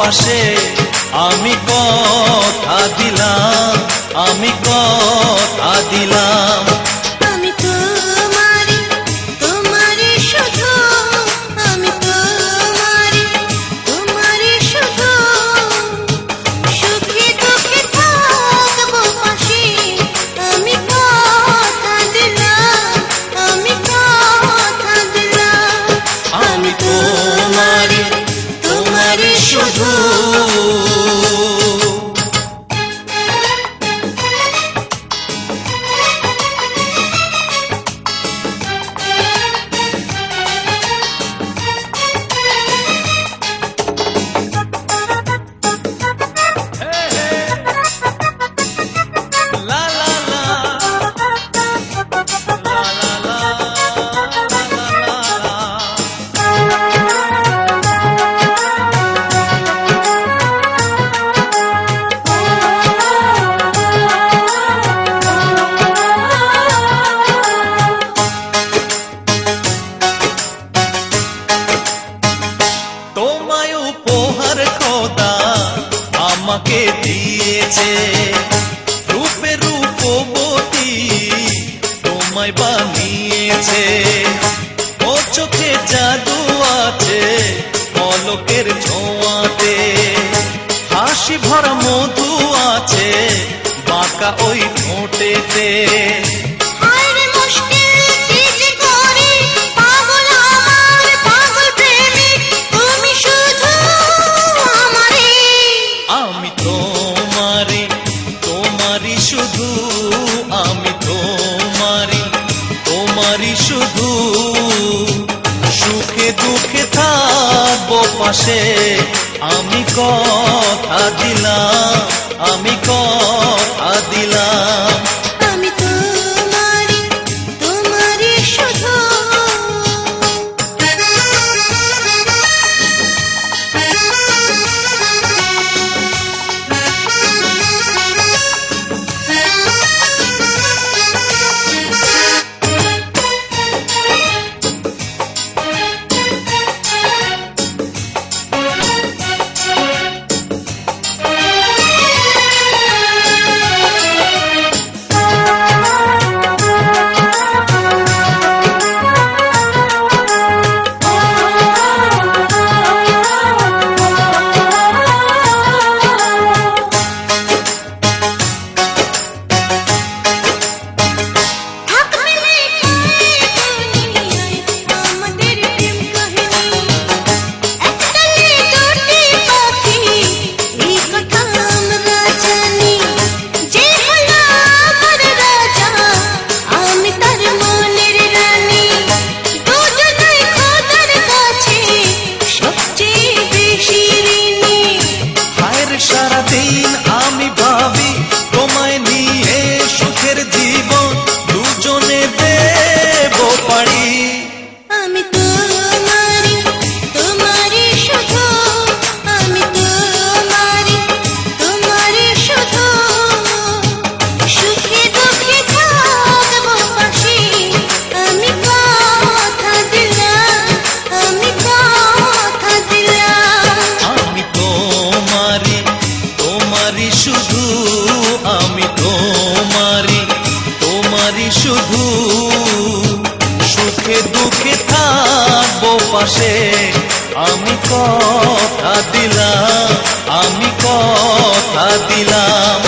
পাশে আমি কথা দিলাম, আমি কথা দিলাম। আমি তোমারি তোমারি শুধু, আমি তোমারি তোমারি শুধু, সুখে দুঃখে থাকবো পাশে আমি কথা দিলাম, আমি কথা দিলাম। আমি তোমারি তোমারি শুধু। তোমায় উপহার খোদা আমাকে দিয়েছে, রূপে রূপবতী তোমায় বানিয়েছে। ও চোখে জাদু আছে পলকের ছোঁয়াতে, হাসি ভরা মধু আছে বাঁকা ওই ঠোঁটেতে। আমি তোমারি তোমারি শুধু, আমি তোমারি তোমারি শুধু, সুখে দুঃখে থাকবো পাশে আমি কথা দিলাম, আমি কথা দিলাম। আমি তোমারি তোমারি শুধু। সারাদিন আমি ভাবি তোমায় নিয়ে সুখের জীবন দুজনে দেব পারি। আমি তোমারি তোমারি শুধু, আমি তোমারি তোমারি শুধু, সুখে দুঃখে থাকবো পাশে আমি কথা দিলাম, আমি কথা দিলাম। আমি তোমারি তোমারি শুধু, আমি তোমারি তোমারি শুধু, সুখে দুঃখে থাকবো পাশে আমি কথা দিলাম, আমি কথা দিলাম।